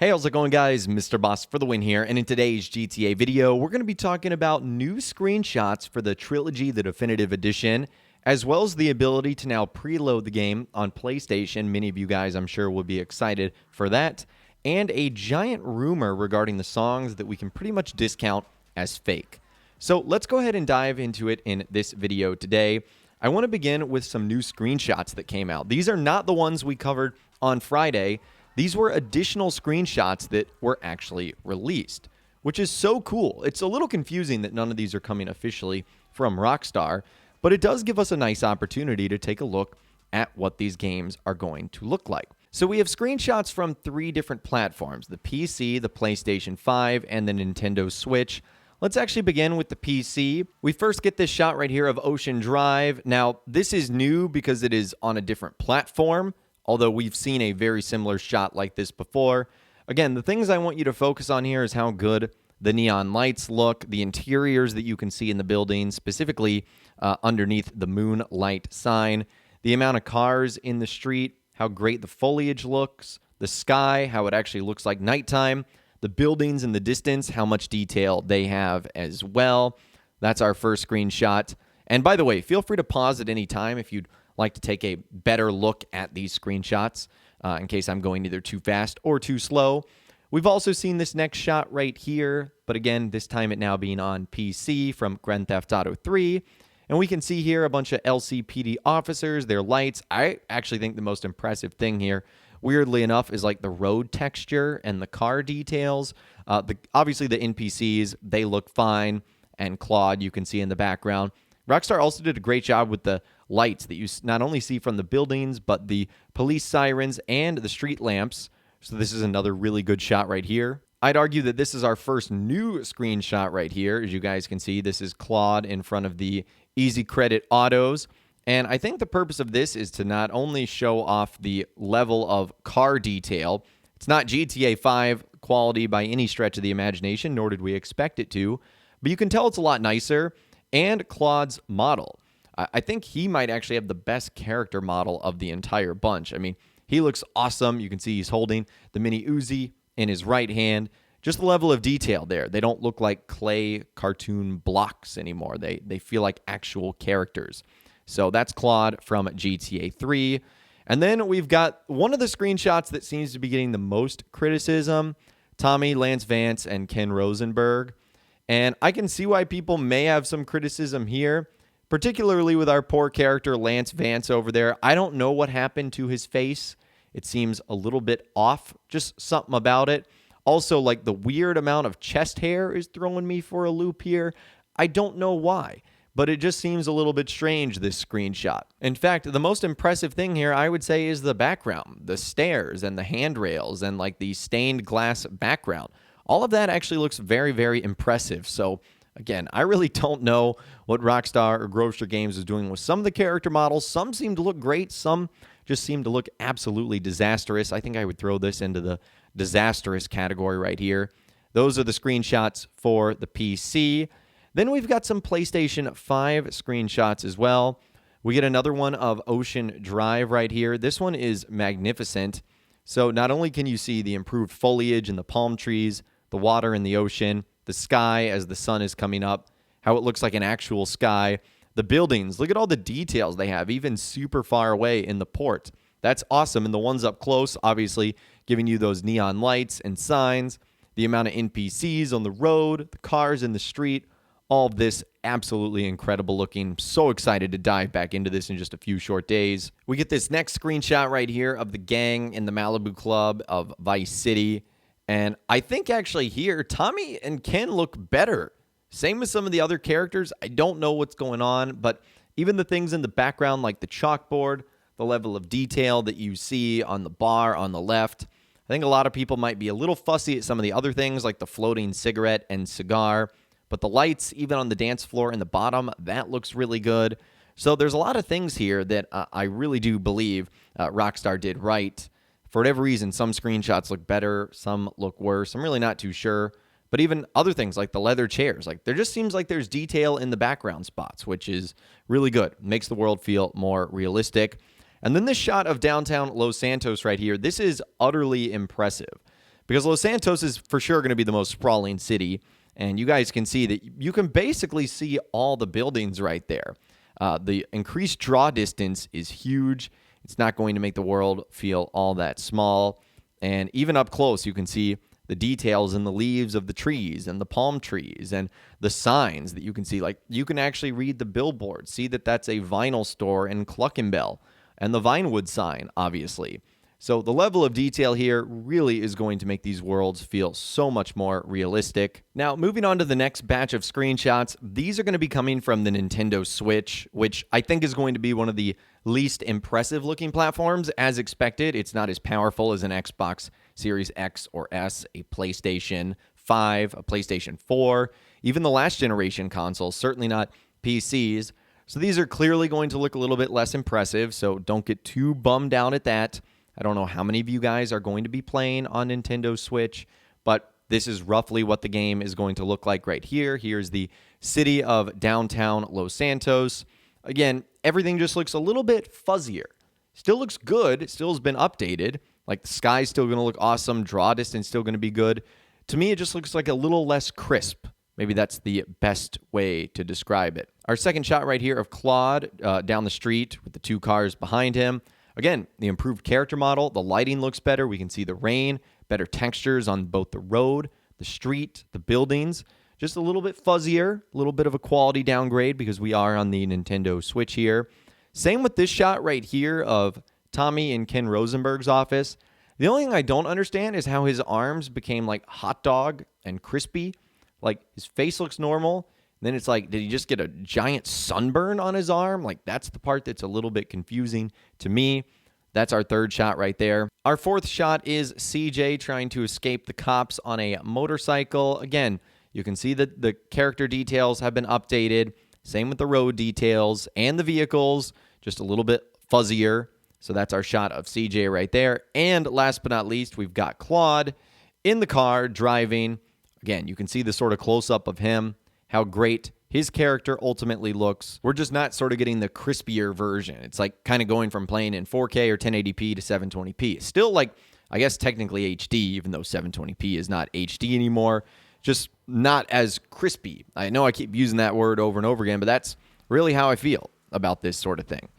Hey, how's it going, guys? Mr. Boss for the win here, and in today's GTA video, we're going to be talking about new screenshots for the Trilogy, the Definitive Edition, as well as the ability to now preload the game on PlayStation. Many of you guys, I'm sure, will be excited for that, and a giant rumor regarding the songs that we can pretty much discount as fake. So let's go ahead and dive into it in this video today. I want to begin with some new screenshots that came out. These are not the ones we covered on Friday. These were additional screenshots that were actually released, which is so cool. It's a little confusing that none of these are coming officially from Rockstar, but it does give us a nice opportunity to take a look at what these games are going to look like. So we have screenshots from 3 different platforms: the PC, the PlayStation 5, and the Nintendo Switch. Let's actually begin with the PC. We first get this shot right here of Ocean Drive. Now, this is new because it is on a different platform, although we've seen a very similar shot like this before. Again, the things I want you to focus on here is how good the neon lights look, the interiors that you can see in the buildings, specifically underneath the Moonlight sign, the amount of cars in the street, how great the foliage looks, the sky, how it actually looks like nighttime, the buildings in the distance, how much detail they have as well. That's our first screenshot. And by the way, feel free to pause at any time if you'd like to take a better look at these screenshots in case I'm going either too fast or too slow. We've also seen this next shot right here, but again, this time it now being on PC from Grand Theft Auto 3. And we can see here a bunch of LCPD officers, their lights. I actually think the most impressive thing here, weirdly enough, is like the road texture and the car details. Obviously, the NPCs, they look fine, and Claude you can see in the background. Rockstar also did a great job with the lights that you not only see from the buildings, but the police sirens and the street lamps. So this is another really good shot right here. I'd argue that this is our first new screenshot right here. As you guys can see, this is Claude in front of the Easy Credit Autos. And I think the purpose of this is to not only show off the level of car detail. It's not GTA 5 quality by any stretch of the imagination, nor did we expect it to, but you can tell it's a lot nicer. And Claude's model, I think he might actually have the best character model of the entire bunch. I mean, he looks awesome. You can see he's holding the mini Uzi in his right hand. Just the level of detail there. They don't look like clay cartoon blocks anymore. They feel like actual characters. So that's Claude from GTA 3. And then we've got one of the screenshots that seems to be getting the most criticism: Tommy, Lance Vance, and Ken Rosenberg. And I can see why people may have some criticism here, particularly with our poor character Lance Vance over there. I don't know what happened to his face. It seems a little bit off, just something about it. Also, like the weird amount of chest hair is throwing me for a loop here. I don't know why, but it just seems a little bit strange, this screenshot. In fact, the most impressive thing here, I would say, is the background, the stairs and the handrails and like the stained glass background. All of that actually looks very, very impressive. So again, I really don't know what Rockstar or Grosser Games is doing with some of the character models. Some seem to look great. Some just seem to look absolutely disastrous. I think I would throw this into the disastrous category right here. Those are the screenshots for the PC. Then we've got some PlayStation 5 screenshots as well. We get another one of Ocean Drive right here. This one is magnificent. So not only can you see the improved foliage and the palm trees, the water in the ocean, the sky as the sun is coming up, how it looks like an actual sky, the buildings, look at all the details they have, even super far away in the port. That's awesome. And the ones up close, obviously, giving you those neon lights and signs, the amount of NPCs on the road, the cars in the street, all of this absolutely incredible looking. So excited to dive back into this in just a few short days. We get this next screenshot right here of the gang in the Malibu Club of Vice City. And I think actually here, Tommy and Ken look better. Same with some of the other characters. I don't know what's going on, but even the things in the background like the chalkboard, the level of detail that you see on the bar on the left. I think a lot of people might be a little fussy at some of the other things like the floating cigarette and cigar. But the lights, even on the dance floor in the bottom, that looks really good. So there's a lot of things here that I really do believe Rockstar did right. For whatever reason, some screenshots look better, some look worse. I'm really not too sure. But even other things like the leather chairs, like there just seems like there's detail in the background spots, which is really good. Makes the world feel more realistic. And then this shot of downtown Los Santos right here, this is utterly impressive because Los Santos is for sure going to be the most sprawling city. And you guys can see that you can basically see all the buildings right there. The increased draw distance is huge. It's not going to make the world feel all that small. And even up close, you can see the details in the leaves of the trees and the palm trees and the signs that you can see. Like, you can actually read the billboard, see that that's a vinyl store in Cluckenbell, and the Vinewood sign, obviously. So the level of detail here really is going to make these worlds feel so much more realistic. Now, moving on to the next batch of screenshots, these are going to be coming from the Nintendo Switch, which I think is going to be one of the least impressive looking platforms. As expected, it's not as powerful as an Xbox Series X or S, a PlayStation 5, a PlayStation 4, even the last generation consoles, certainly not PCs. So these are clearly going to look a little bit less impressive, so don't get too bummed out at that. I don't know how many of you guys are going to be playing on Nintendo Switch, but this is roughly what the game is going to look like right here. Here's the city of downtown Los Santos. Again, everything just looks a little bit fuzzier. Still looks good. It still has been updated. Like, the sky's still going to look awesome. Draw distance still going to be good. To me, it just looks like a little less crisp. Maybe that's the best way to describe it. Our second shot right here of Claude down the street with the two cars behind him. Again, the improved character model, the lighting looks better. We can see the rain, better textures on both the road, the street, the buildings. Just a little bit fuzzier, a little bit of a quality downgrade because we are on the Nintendo Switch here. Same with this shot right here of Tommy in Ken Rosenberg's office. The only thing I don't understand is how his arms became like hot dog and crispy. Like, his face looks normal. Then it's like, did he just get a giant sunburn on his arm? Like, that's the part that's a little bit confusing to me. That's our third shot right there. Our fourth shot is CJ trying to escape the cops on a motorcycle. Again, you can see that the character details have been updated. Same with the road details and the vehicles, just a little bit fuzzier. So that's our shot of CJ right there. And last but not least, we've got Claude in the car driving. Again, you can see the sort of close-up of him, how great his character ultimately looks. We're just not sort of getting the crispier version. It's like kind of going from playing in 4K or 1080p to 720p. Still, like, I guess technically HD, even though 720p is not HD anymore. Just not as crispy. I know I keep using that word over and over again, but that's really how I feel about this sort of thing.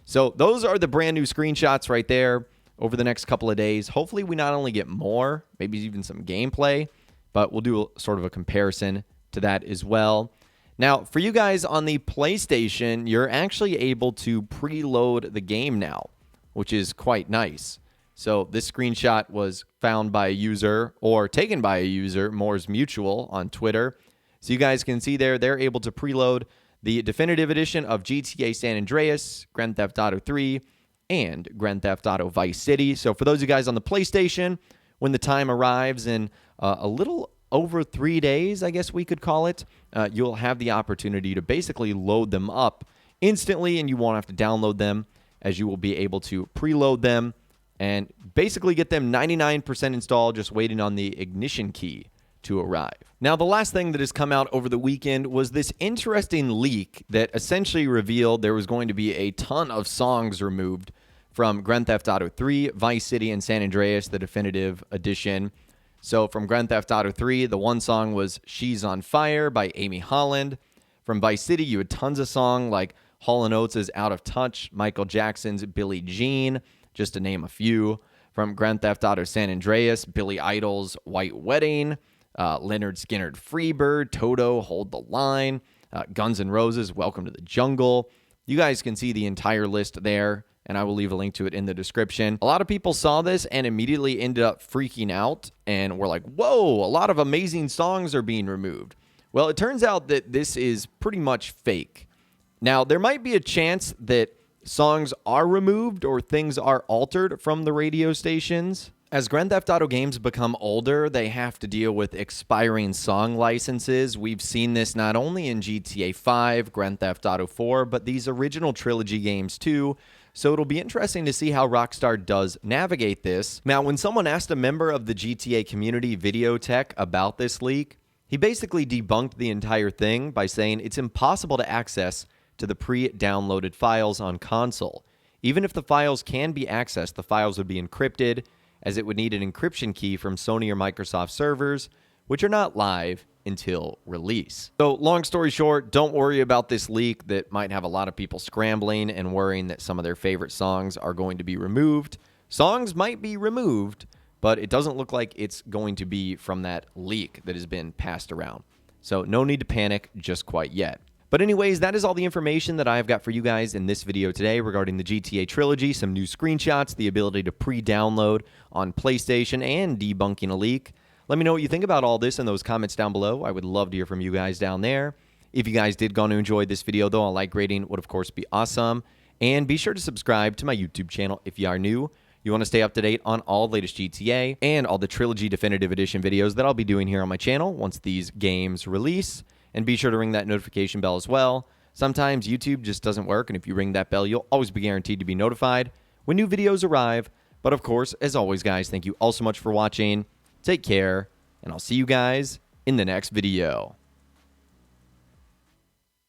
So those are the brand new screenshots right there over the next couple of days. Hopefully we not only get more, maybe even some gameplay, but we'll do sort of a comparison to that as well. Now, for you guys on the PlayStation, you're actually able to preload the game now, which is quite nice. So this screenshot was found by a user or taken by a user, Moore's Mutual, on Twitter. So you guys can see there, they're able to preload the definitive edition of GTA San Andreas, Grand Theft Auto 3, and Grand Theft Auto Vice City. So for those of you guys on the PlayStation, when the time arrives in a little over 3 days, I guess we could call it, you'll have the opportunity to basically load them up instantly, and you won't have to download them, as you will be able to preload them and basically get them 99% installed, just waiting on the ignition key to arrive. Now, the last thing that has come out over the weekend was this interesting leak that essentially revealed there was going to be a ton of songs removed from Grand Theft Auto 3, Vice City, and San Andreas, the definitive edition. So from Grand Theft Auto 3, the one song was She's on Fire by Amy Holland. From Vice City, you had tons of songs like Hall & Oates' Out of Touch, Michael Jackson's Billie Jean, just to name a few. From Grand Theft Auto San Andreas, Billy Idol's White Wedding, Leonard Skinner's Freebird, Toto, Hold the Line, Guns N' Roses, Welcome to the Jungle. You guys can see the entire list there, and I will leave a link to it in the description. A lot of people saw this and immediately ended up freaking out and were like, whoa, a lot of amazing songs are being removed. Well, it turns out that this is pretty much fake. Now, there might be a chance that songs are removed or things are altered from the radio stations. As Grand Theft Auto games become older, they have to deal with expiring song licenses. We've seen this not only in GTA 5, Grand Theft Auto 4, but these original Trilogy games too. So it'll be interesting to see how Rockstar does navigate this. Now, when someone asked a member of the GTA community, Videotech, about this leak, he basically debunked the entire thing by saying it's impossible to access to the pre-downloaded files on console. Even if the files can be accessed, the files would be encrypted, as it would need an encryption key from Sony or Microsoft servers, which are not live until release. So long story short, don't worry about this leak that might have a lot of people scrambling and worrying that some of their favorite songs are going to be removed. Songs might be removed, but it doesn't look like it's going to be from that leak that has been passed around. So no need to panic just quite yet. But anyways, that is all the information that I've got for you guys in this video today regarding the GTA Trilogy, some new screenshots, the ability to pre-download on PlayStation, and debunking a leak. Let me know what you think about all this in those comments down below. I would love to hear from you guys down there. If you guys did go to enjoy this video, though, a like rating would, of course, be awesome. And be sure to subscribe to my YouTube channel if you are new. You want to stay up to date on all the latest GTA and all the Trilogy Definitive Edition videos that I'll be doing here on my channel once these games release. And be sure to ring that notification bell as well. Sometimes YouTube just doesn't work, and if you ring that bell, you'll always be guaranteed to be notified when new videos arrive. But of course, as always, guys, thank you all so much for watching. Take care, and I'll see you guys in the next video.